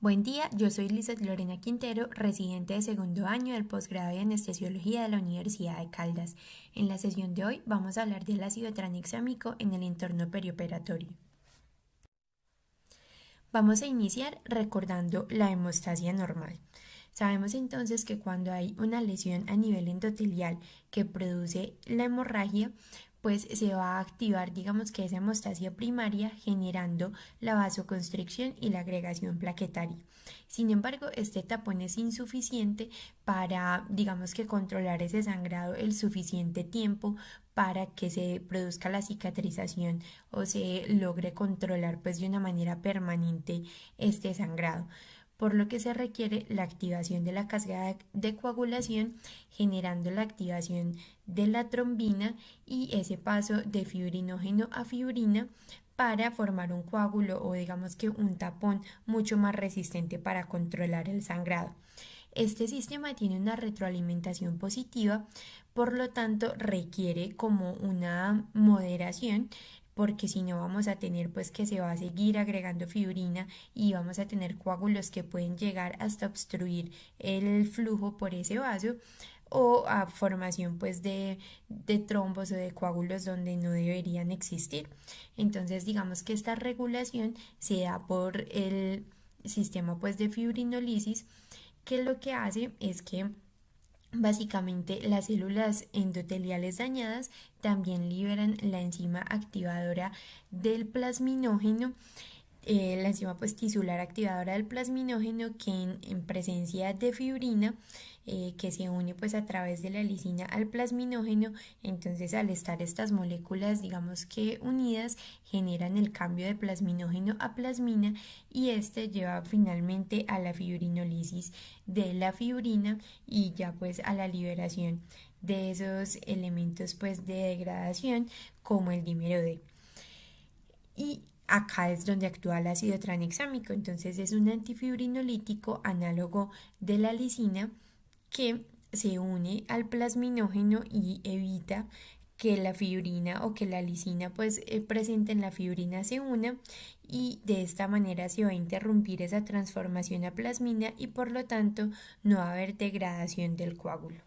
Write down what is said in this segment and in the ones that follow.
Buen día, yo soy Lizeth Lorena Quintero, residente de segundo año del posgrado de Anestesiología de la Universidad de Caldas. En la sesión de hoy vamos a hablar del ácido tranexámico en el entorno perioperatorio. Vamos a iniciar recordando la hemostasia normal. Sabemos entonces que cuando hay una lesión a nivel endotelial que produce la hemorragia, pues se va a activar, digamos que esa hemostasia primaria generando la vasoconstricción y la agregación plaquetaria. Sin embargo, este tapón es insuficiente para, digamos que controlar ese sangrado el suficiente tiempo para que se produzca la cicatrización o se logre controlar pues de una manera permanente este sangrado, por lo que se requiere la activación de la cascada de coagulación, generando la activación de la trombina y ese paso de fibrinógeno a fibrina para formar un coágulo o digamos que un tapón mucho más resistente para controlar el sangrado. Este sistema tiene una retroalimentación positiva, por lo tanto requiere como una moderación, porque si no vamos a tener pues que se va a seguir agregando fibrina y vamos a tener coágulos que pueden llegar hasta obstruir el flujo por ese vaso o a formación pues de trombos o de coágulos donde no deberían existir. Entonces digamos que esta regulación se da por el sistema pues de fibrinolisis, que lo que hace es que básicamente las células endoteliales dañadas también liberan la enzima activadora del plasminógeno, la enzima pues tisular activadora del plasminógeno, que en presencia de fibrina, que se une pues a través de la lisina al plasminógeno. Entonces al estar estas moléculas digamos que unidas generan el cambio de plasminógeno a plasmina y este lleva finalmente a la fibrinolisis de la fibrina y ya pues a la liberación de esos elementos pues de degradación como el dímero D. Y acá es donde actúa el ácido tranexámico. Entonces es un antifibrinolítico análogo de la lisina que se une al plasminógeno y evita que la fibrina o que la lisina pues presente en la fibrina se una, y de esta manera se va a interrumpir esa transformación a plasmina y por lo tanto no va a haber degradación del coágulo.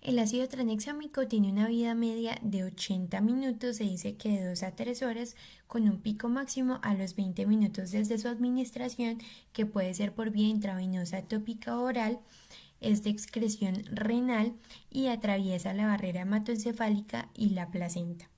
El ácido tranexámico tiene una vida media de 80 minutos, se dice que de 2 a 3 horas, con un pico máximo a los 20 minutos desde su administración, que puede ser por vía intravenosa tópica o oral, es de excreción renal y atraviesa la barrera hematoencefálica y la placenta.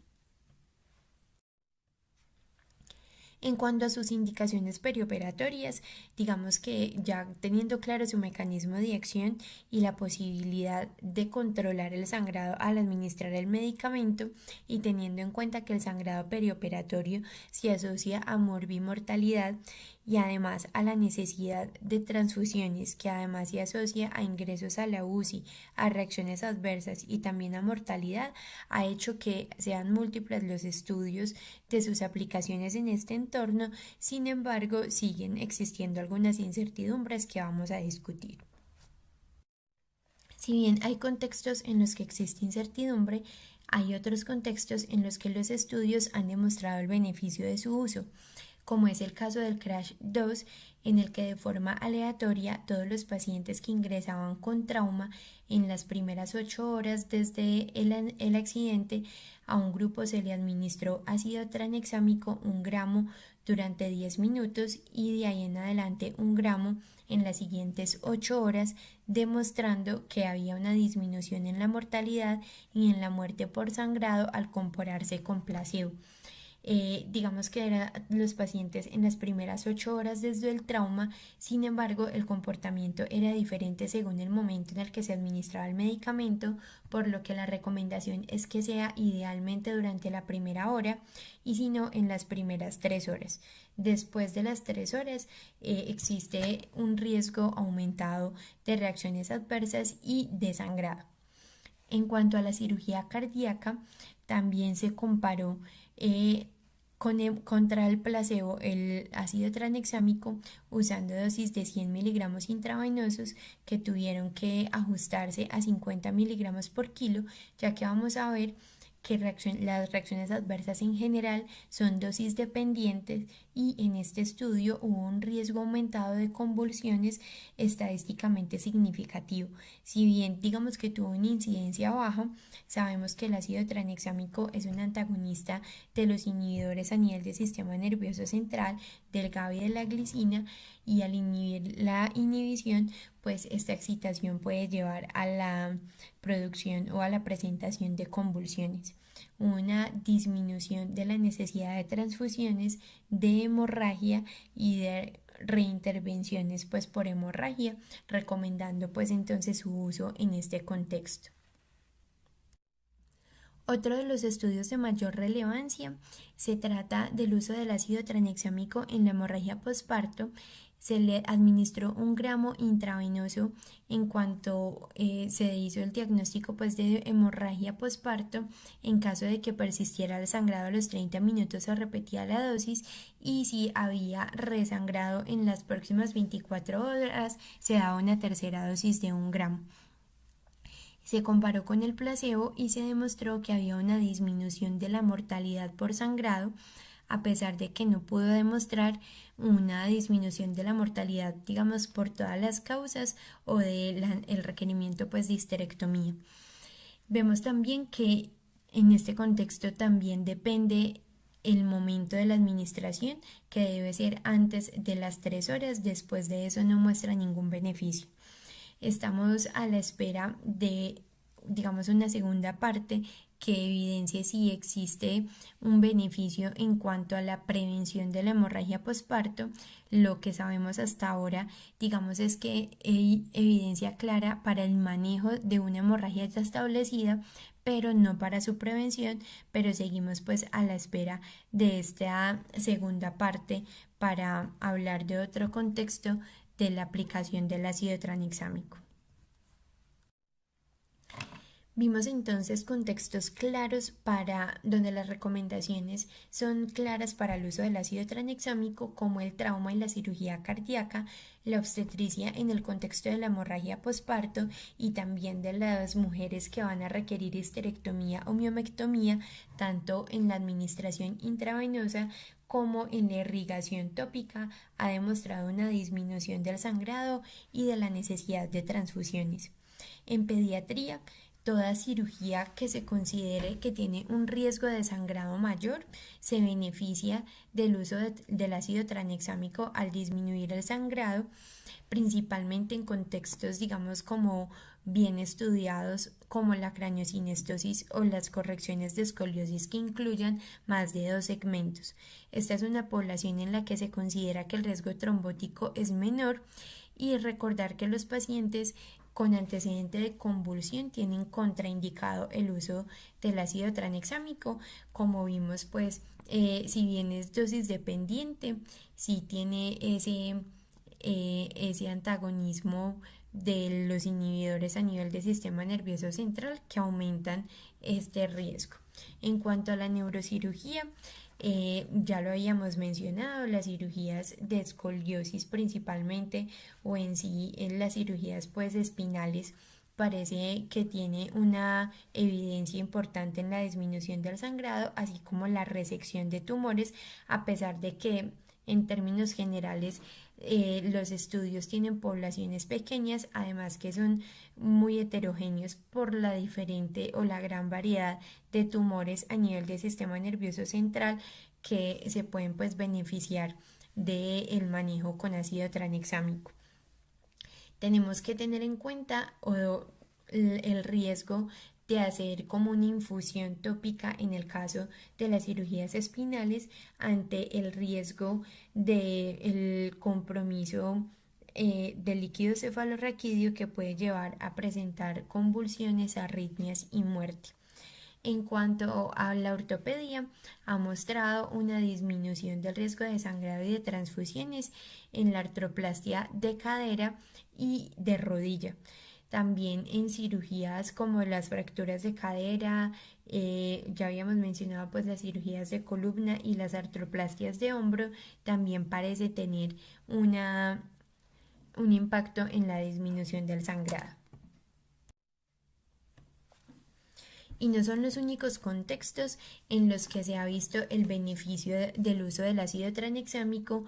En cuanto a sus indicaciones perioperatorias, digamos que ya teniendo claro su mecanismo de acción y la posibilidad de controlar el sangrado al administrar el medicamento, y teniendo en cuenta que el sangrado perioperatorio se asocia a morbimortalidad y además a la necesidad de transfusiones, que además se asocia a ingresos a la UCI, a reacciones adversas y también a mortalidad, ha hecho que sean múltiples los estudios de sus aplicaciones en este entorno. Sin embargo, siguen existiendo algunas incertidumbres que vamos a discutir. Si bien hay contextos en los que existe incertidumbre, hay otros contextos en los que los estudios han demostrado el beneficio de su uso, como es el caso del CRASH 2, en el que de forma aleatoria todos los pacientes que ingresaban con trauma en las primeras 8 horas desde el accidente, a un grupo se le administró ácido tranexámico 1 gramo durante 10 minutos y de ahí en adelante 1 gramo en las siguientes 8 horas, demostrando que había una disminución en la mortalidad y en la muerte por sangrado al compararse con placebo. Digamos que eran los pacientes en las primeras 8 horas desde el trauma. Sin embargo, el comportamiento era diferente según el momento en el que se administraba el medicamento, por lo que la recomendación es que sea idealmente durante la primera hora y si no en las primeras 3 horas. Después de las 3 horas existe un riesgo aumentado de reacciones adversas y de sangrado. En cuanto a la cirugía cardíaca, también se comparó contra el placebo el ácido tranexámico usando dosis de 100 miligramos intravenosos que tuvieron que ajustarse a 50 miligramos por kilo, ya que vamos a ver que las reacciones adversas en general son dosis dependientes y en este estudio hubo un riesgo aumentado de convulsiones estadísticamente significativo. Si bien digamos que tuvo una incidencia baja, sabemos que el ácido tranexámico es un antagonista de los inhibidores a nivel del sistema nervioso central, del GABA y de la glicina, y al inhibir la inhibición, pues esta excitación puede llevar a la producción o a la presentación de convulsiones, una disminución de la necesidad de transfusiones, de hemorragia y de reintervenciones pues por hemorragia, recomendando pues entonces su uso en este contexto. Otro de los estudios de mayor relevancia se trata del uso del ácido tranexámico en la hemorragia posparto. Se le administró 1 gramo intravenoso en cuanto se hizo el diagnóstico pues, de hemorragia posparto en caso de que persistiera el sangrado a los 30 minutos se repetía la dosis, y si había resangrado en las próximas 24 horas se daba una tercera dosis de 1 gramo. Se comparó con el placebo y se demostró que había una disminución de la mortalidad por sangrado, a pesar de que no pudo demostrar una disminución de la mortalidad, digamos, por todas las causas o el requerimiento pues, de histerectomía. Vemos también que en este contexto también depende el momento de la administración, que debe ser antes de las 3 horas, después de eso no muestra ningún beneficio. Estamos a la espera de, digamos, una segunda parte que evidencie si existe un beneficio en cuanto a la prevención de la hemorragia posparto. Lo que sabemos hasta ahora, digamos, es que hay evidencia clara para el manejo de una hemorragia ya establecida, pero no para su prevención, pero seguimos pues a la espera de esta segunda parte para hablar de otro contexto de la aplicación del ácido tranexámico. Vimos entonces contextos claros para donde las recomendaciones son claras para el uso del ácido tranexámico, como el trauma y la cirugía cardíaca, la obstetricia en el contexto de la hemorragia posparto y también de las mujeres que van a requerir histerectomía o miomectomía, tanto en la administración intravenosa como en la irrigación tópica. Ha demostrado una disminución del sangrado y de la necesidad de transfusiones. En pediatría, toda cirugía que se considere que tiene un riesgo de sangrado mayor se beneficia del uso del ácido tranexámico al disminuir el sangrado, principalmente en contextos, digamos, como bien estudiados, como la craniosynestosis o las correcciones de escoliosis que incluyan más de 2 segmentos. Esta es una población en la que se considera que el riesgo trombótico es menor, y recordar que los pacientes con antecedente de convulsión tienen contraindicado el uso del ácido tranexámico. Como vimos, pues, si bien es dosis dependiente, si tiene ese antagonismo de los inhibidores a nivel del sistema nervioso central que aumentan este riesgo. En cuanto a la neurocirugía, ya lo habíamos mencionado, las cirugías de escoliosis principalmente, o en sí en las cirugías pues espinales, parece que tiene una evidencia importante en la disminución del sangrado, así como la resección de tumores, a pesar de que en términos generales los estudios tienen poblaciones pequeñas, además que son muy heterogéneos por la diferente o la gran variedad de tumores a nivel del sistema nervioso central que se pueden pues beneficiar del manejo con ácido tranexámico. Tenemos que tener en cuenta el riesgo de hacer como una infusión tópica en el caso de las cirugías espinales, ante el riesgo del compromiso del líquido cefalorraquídeo, que puede llevar a presentar convulsiones, arritmias y muerte. En cuanto a la ortopedia, ha mostrado una disminución del riesgo de sangrado y de transfusiones en la artroplastia de cadera y de rodilla. También en cirugías como las fracturas de cadera, ya habíamos mencionado pues las cirugías de columna y las artroplastias de hombro, también parece tener un impacto en la disminución del sangrado. Y no son los únicos contextos en los que se ha visto el beneficio del uso del ácido tranexámico.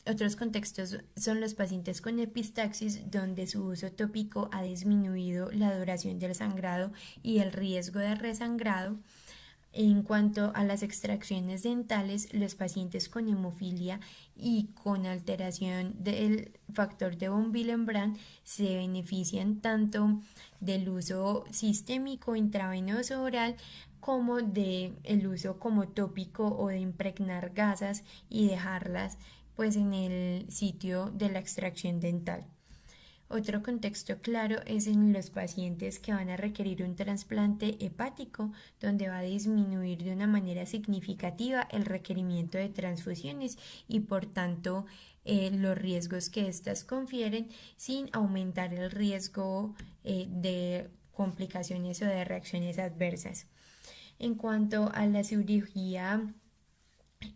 Otros contextos son los pacientes con epistaxis, donde su uso tópico ha disminuido la duración del sangrado y el riesgo de resangrado. En cuanto a las extracciones dentales, los pacientes con hemofilia y con alteración del factor de von Willebrand se benefician tanto del uso sistémico intravenoso oral como del uso como tópico o de impregnar gasas y dejarlas pues en el sitio de la extracción dental. Otro contexto claro es en los pacientes que van a requerir un trasplante hepático, donde va a disminuir de una manera significativa el requerimiento de transfusiones y por tanto los riesgos que éstas confieren, sin aumentar el riesgo de complicaciones o de reacciones adversas. En cuanto a la cirugía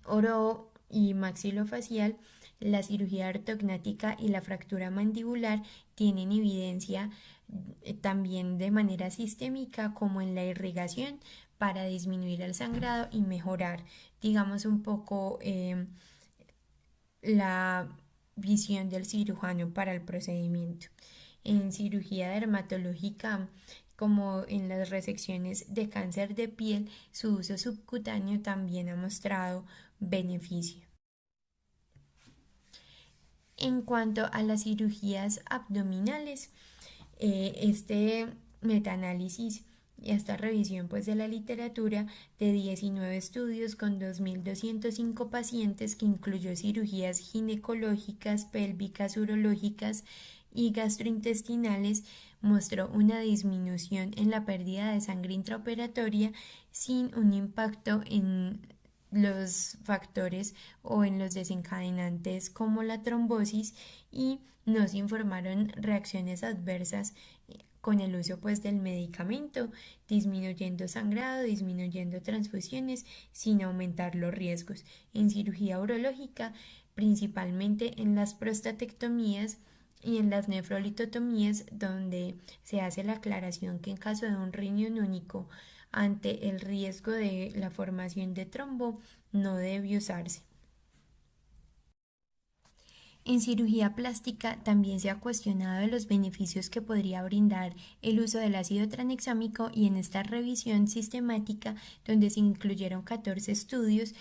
oro y maxilofacial, la cirugía ortognática y la fractura mandibular tienen evidencia también de manera sistémica como en la irrigación para disminuir el sangrado y mejorar, digamos, un poco la visión del cirujano para el procedimiento. En cirugía dermatológica, como en las resecciones de cáncer de piel, su uso subcutáneo también ha mostrado beneficio. En cuanto a las cirugías abdominales, este metaanálisis y esta revisión pues de la literatura de 19 estudios con 2.205 pacientes, que incluyó cirugías ginecológicas, pélvicas, urológicas y gastrointestinales, mostró una disminución en la pérdida de sangre intraoperatoria sin un impacto en los factores o en los desencadenantes como la trombosis, y no se informaron reacciones adversas con el uso pues del medicamento, disminuyendo sangrado, disminuyendo transfusiones sin aumentar los riesgos. En cirugía urológica, principalmente en las prostatectomías y en las nefrolitotomías, donde se hace la aclaración que en caso de un riñón único ante el riesgo de la formación de trombo no debe usarse. En cirugía plástica también se ha cuestionado los beneficios que podría brindar el uso del ácido tranexámico, y en esta revisión sistemática, donde se incluyeron 14 estudios,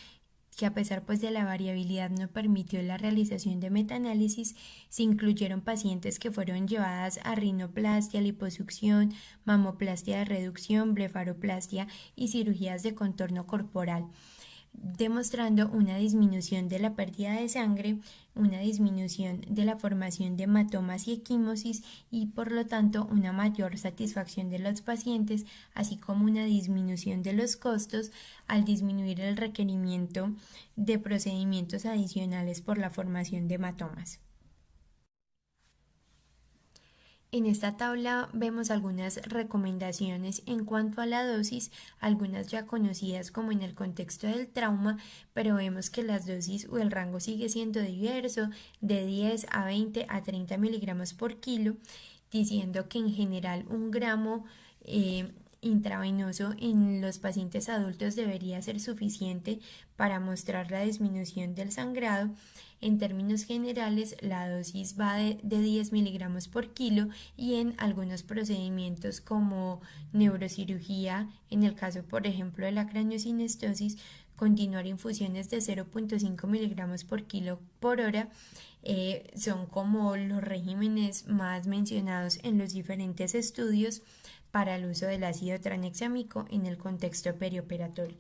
que a pesar pues de la variabilidad no permitió la realización de metaanálisis, se incluyeron pacientes que fueron llevadas a rinoplastia, liposucción, mamoplastia de reducción, blefaroplastia y cirugías de contorno corporal, demostrando una disminución de la pérdida de sangre, una disminución de la formación de hematomas y equimosis, y por lo tanto una mayor satisfacción de los pacientes, así como una disminución de los costos al disminuir el requerimiento de procedimientos adicionales por la formación de hematomas. En esta tabla vemos algunas recomendaciones en cuanto a la dosis, algunas ya conocidas como en el contexto del trauma, pero vemos que las dosis o el rango sigue siendo diverso, de 10 a 20 a 30 miligramos por kilo, diciendo que en general 1 gramo intravenoso en los pacientes adultos debería ser suficiente para mostrar la disminución del sangrado. En términos generales, la dosis va de 10 miligramos por kilo, y en algunos procedimientos como neurocirugía, en el caso por ejemplo de la craniosynestosis, continuar infusiones de 0.5 miligramos por kilo por hora son como los regímenes más mencionados en los diferentes estudios para el uso del ácido tranexámico en el contexto perioperatorio.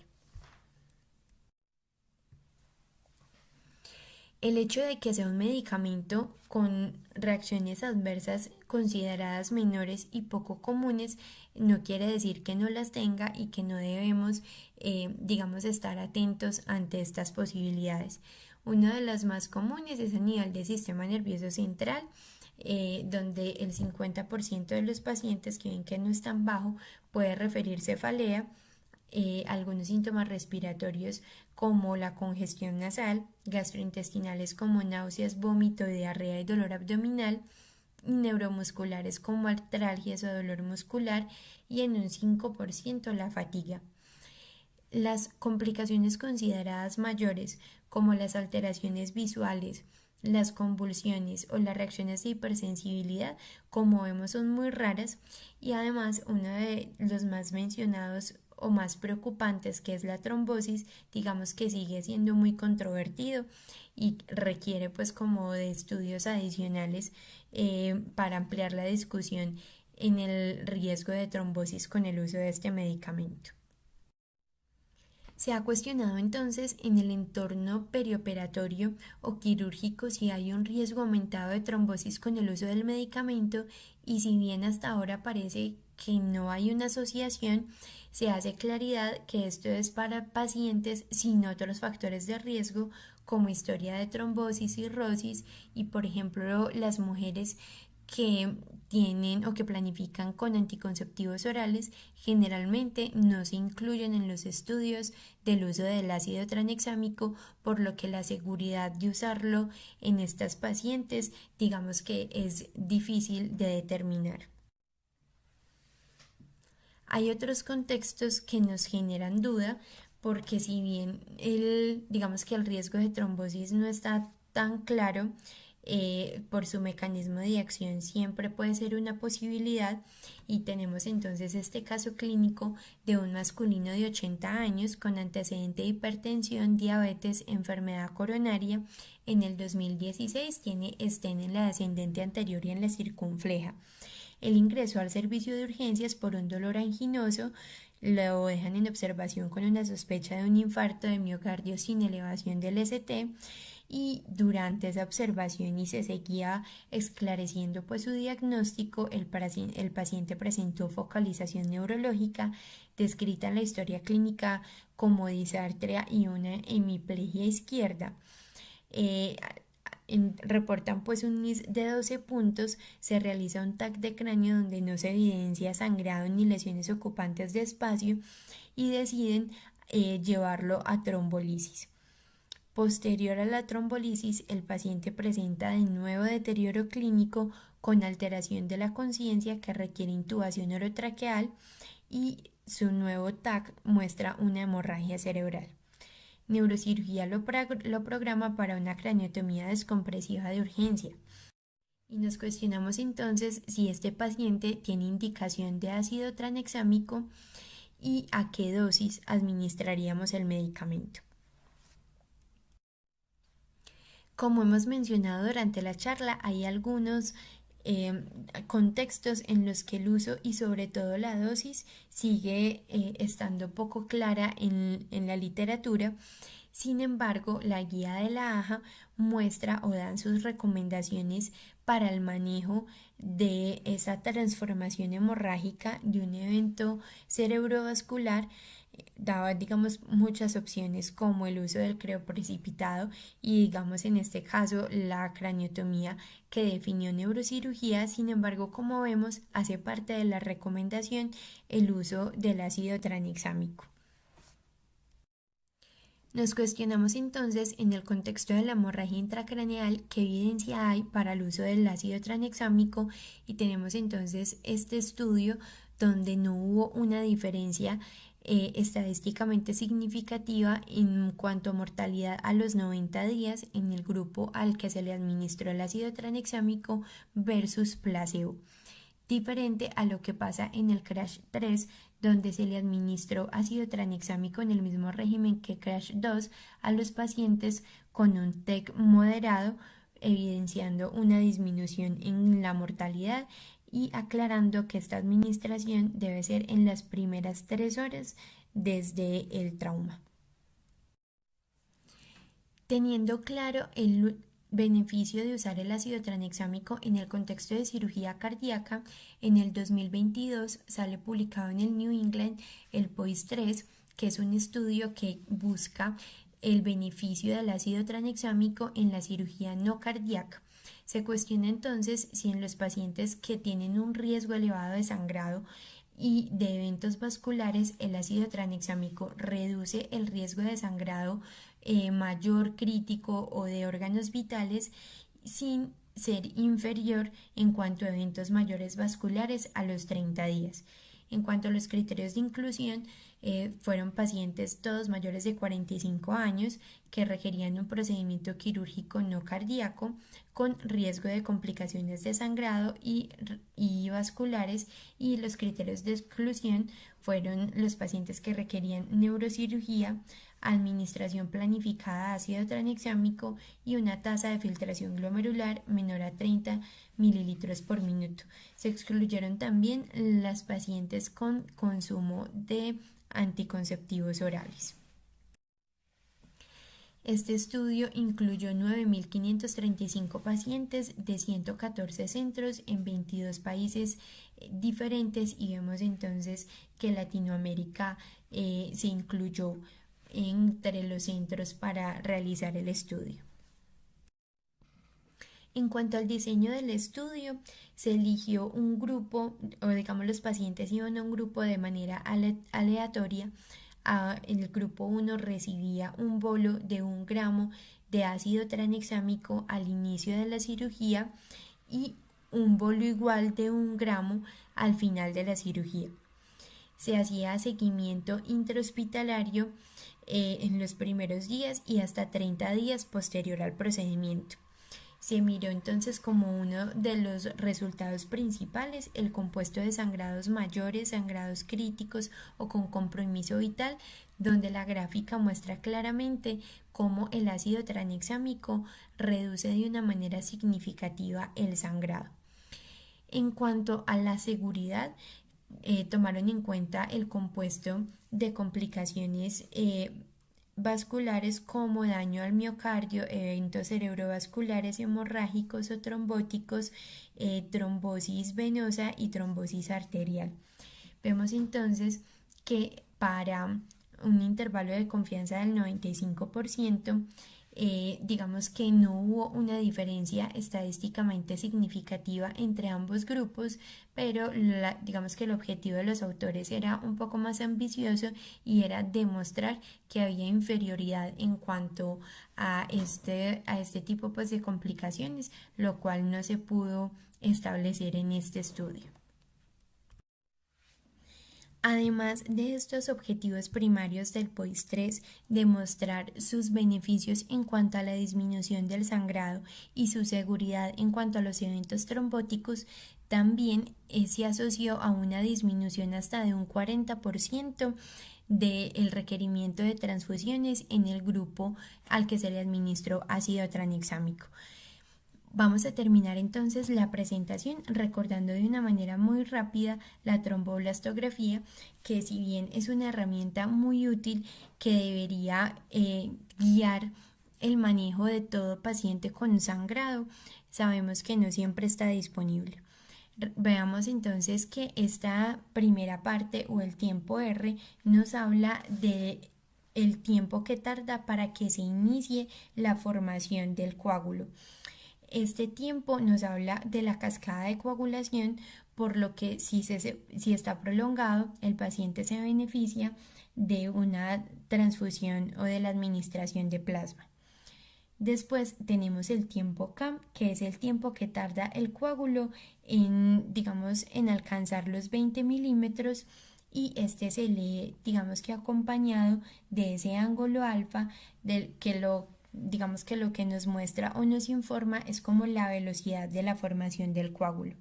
El hecho de que sea un medicamento con reacciones adversas consideradas menores y poco comunes no quiere decir que no las tenga y que no debemos, digamos, estar atentos ante estas posibilidades. Una de las más comunes es a nivel del sistema nervioso central, donde el 50% de los pacientes que ven que no están bajo puede referir cefalea, algunos síntomas respiratorios como la congestión nasal, gastrointestinales como náuseas, vómito, diarrea y dolor abdominal, neuromusculares como artralgias o dolor muscular y en un 5% la fatiga. Las complicaciones consideradas mayores, como las alteraciones visuales, las convulsiones o las reacciones de hipersensibilidad, como vemos, son muy raras y además uno de los más mencionados o más preocupantes, que es la trombosis, digamos que sigue siendo muy controvertido y requiere pues como de estudios adicionales para ampliar la discusión en el riesgo de trombosis con el uso de este medicamento. Se ha cuestionado entonces en el entorno perioperatorio o quirúrgico si hay un riesgo aumentado de trombosis con el uso del medicamento y si bien hasta ahora parece que no hay una asociación, se hace claridad que esto es para pacientes sin otros factores de riesgo como historia de trombosis, cirrosis y por ejemplo las mujeres que tienen o que planifican con anticonceptivos orales generalmente no se incluyen en los estudios del uso del ácido tranexámico, por lo que la seguridad de usarlo en estas pacientes digamos que es difícil de determinar. Hay otros contextos que nos generan duda porque si bien digamos que el riesgo de trombosis no está tan claro, por su mecanismo de acción siempre puede ser una posibilidad y tenemos entonces este caso clínico de un masculino de 80 años con antecedente de hipertensión, diabetes, enfermedad coronaria. En el 2016 tiene estén en la descendente anterior y en la circunfleja. El ingreso al servicio de urgencias por un dolor anginoso, lo dejan en observación con una sospecha de un infarto de miocardio sin elevación del ST y durante esa observación y se seguía esclareciendo pues su diagnóstico, el paciente presentó focalización neurológica descrita en la historia clínica como disartria y una hemiplegia izquierda. Reportan pues un NIS de 12 puntos, se realiza un TAC de cráneo donde no se evidencia sangrado ni lesiones ocupantes de espacio y deciden llevarlo a trombolisis. Posterior a la trombolisis, el paciente presenta de nuevo deterioro clínico con alteración de la conciencia que requiere intubación orotraqueal y su nuevo TAC muestra una hemorragia cerebral. Neurocirugía lo programa para una craniotomía descompresiva de urgencia. Y nos cuestionamos entonces si este paciente tiene indicación de ácido tranexámico y a qué dosis administraríamos el medicamento. Como hemos mencionado durante la charla, hay algunos contextos en los que el uso y sobre todo la dosis sigue estando poco clara en la literatura. Sin embargo, la guía de la AJA muestra o dan sus recomendaciones para el manejo de esa transformación hemorrágica de un evento cerebrovascular. Daba, digamos, muchas opciones como el uso del crioprecipitado y, digamos, en este caso, la craniotomía que definió neurocirugía. Sin embargo, como vemos, hace parte de la recomendación el uso del ácido tranexámico. Nos cuestionamos entonces en el contexto de la hemorragia intracraneal qué evidencia hay para el uso del ácido tranexámico y tenemos entonces este estudio donde no hubo una diferencia estadísticamente significativa en cuanto a mortalidad a los 90 días en el grupo al que se le administró el ácido tranexámico versus placebo, diferente a lo que pasa en el CRASH 3, donde se le administró ácido tranexámico en el mismo régimen que CRASH 2 a los pacientes con un TEC moderado, evidenciando una disminución en la mortalidad y aclarando que esta administración debe ser en las primeras 3 horas desde el trauma. Teniendo claro el beneficio de usar el ácido tranexámico en el contexto de cirugía cardíaca, en el 2022 sale publicado en el New England el POISE-3, que es un estudio que busca el beneficio del ácido tranexámico en la cirugía no cardíaca. Se cuestiona entonces si en los pacientes que tienen un riesgo elevado de sangrado y de eventos vasculares, el ácido tranexámico reduce el riesgo de sangrado mayor, crítico o de órganos vitales sin ser inferior en cuanto a eventos mayores vasculares a los 30 días. En cuanto a los criterios de inclusión, fueron pacientes todos mayores de 45 años que requerían un procedimiento quirúrgico no cardíaco con riesgo de complicaciones de sangrado y vasculares, y los criterios de exclusión fueron los pacientes que requerían neurocirugía, administración planificada de ácido tranexámico y una tasa de filtración glomerular menor a 30 mililitros por minuto. Se excluyeron también las pacientes con consumo de anticonceptivos orales. Este estudio incluyó 9.535 pacientes de 114 centros en 22 países diferentes, y vemos entonces que Latinoamérica se incluyó entre los centros para realizar el estudio. En cuanto al diseño del estudio, se eligió un grupo, o digamos los pacientes iban a un grupo de manera aleatoria. El grupo 1 recibía un bolo de 1 gramo de ácido tranexámico al inicio de la cirugía y un bolo igual de 1 gramo al final de la cirugía. Se hacía seguimiento intrahospitalario en los primeros días y hasta 30 días posterior al procedimiento. Se miró entonces como uno de los resultados principales el compuesto de sangrados mayores, sangrados críticos o con compromiso vital, donde la gráfica muestra claramente cómo el ácido tranexámico reduce de una manera significativa el sangrado. En cuanto a la seguridad, tomaron en cuenta el compuesto de complicaciones vasculares como daño al miocardio, eventos cerebrovasculares hemorrágicos o trombóticos, trombosis venosa y trombosis arterial. Vemos entonces que para un intervalo de confianza del 95%, digamos que no hubo una diferencia estadísticamente significativa entre ambos grupos, pero digamos que el objetivo de los autores era un poco más ambicioso y era demostrar que había inferioridad en cuanto a este tipo pues, de complicaciones, lo cual no se pudo establecer en este estudio. Además de estos objetivos primarios del POIS-3, demostrar sus beneficios en cuanto a la disminución del sangrado y su seguridad en cuanto a los eventos trombóticos, también se asoció a una disminución hasta de un 40% del requerimiento de transfusiones en el grupo al que se le administró ácido tranexámico. Vamos a terminar entonces la presentación recordando de una manera muy rápida la tromboblastografía, que si bien es una herramienta muy útil que debería guiar el manejo de todo paciente con sangrado, sabemos que no siempre está disponible. Veamos entonces que esta primera parte o el tiempo R nos habla de el tiempo que tarda para que se inicie la formación del coágulo. Este tiempo nos habla de la cascada de coagulación, por lo que si está prolongado, el paciente se beneficia de una transfusión o de la administración de plasma. Después tenemos el tiempo CAM, que es el tiempo que tarda el coágulo en alcanzar los 20 milímetros, y este se lee, acompañado de ese ángulo alfa que lo que nos muestra o nos informa es como la velocidad de la formación del coágulo.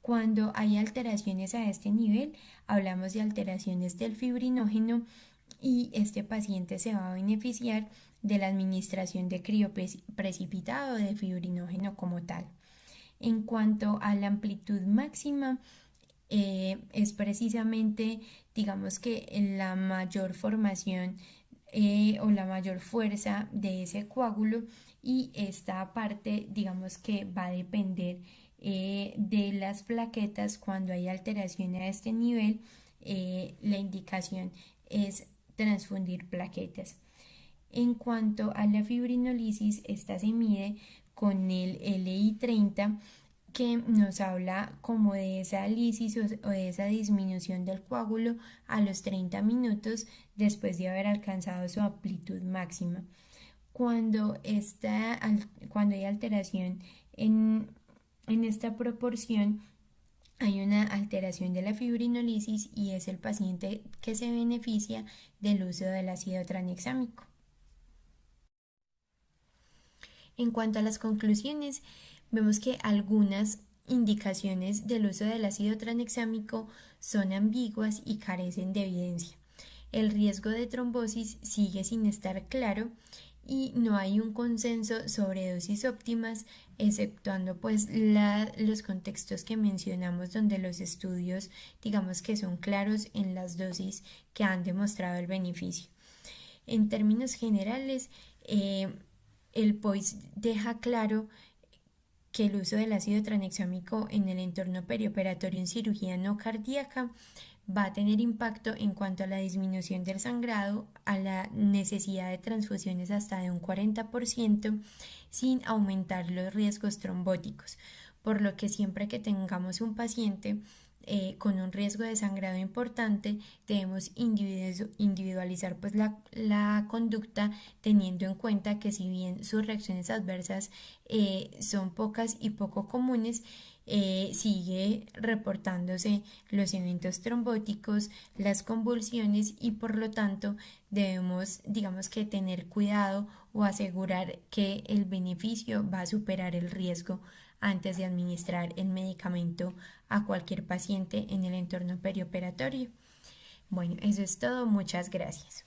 Cuando hay alteraciones a este nivel, hablamos de alteraciones del fibrinógeno, y este paciente se va a beneficiar de la administración de crioprecipitado de fibrinógeno como tal. En cuanto a la amplitud máxima, es precisamente, la mayor formación o la mayor fuerza de ese coágulo, y esta parte que va a depender de las plaquetas. Cuando hay alteración a este nivel, la indicación es transfundir plaquetas. En cuanto a la fibrinolisis, esta se mide con el LI30, que nos habla como de esa lisis o de esa disminución del coágulo a los 30 minutos después de haber alcanzado su amplitud máxima. Cuando hay alteración en En esta proporción hay una alteración de la fibrinolisis y es el paciente que se beneficia del uso del ácido tranexámico. En cuanto a las conclusiones, vemos que algunas indicaciones del uso del ácido tranexámico son ambiguas y carecen de evidencia. El riesgo de trombosis sigue sin estar claro y no hay un consenso sobre dosis óptimas, exceptuando pues los contextos que mencionamos donde los estudios digamos que son claros en las dosis que han demostrado el beneficio. En términos generales, el POIS deja claro que el uso del ácido tranexámico en el entorno perioperatorio en cirugía no cardíaca va a tener impacto en cuanto a la disminución del sangrado, a la necesidad de transfusiones hasta de un 40%, sin aumentar los riesgos trombóticos, por lo que siempre que tengamos un paciente con un riesgo de sangrado importante, debemos individualizar pues la conducta, teniendo en cuenta que si bien sus reacciones adversas son pocas y poco comunes, sigue reportándose los eventos trombóticos, las convulsiones, y por lo tanto debemos digamos que tener cuidado o asegurar que el beneficio va a superar el riesgo antes de administrar el medicamento a cualquier paciente en el entorno perioperatorio. Bueno, eso es todo. Muchas gracias.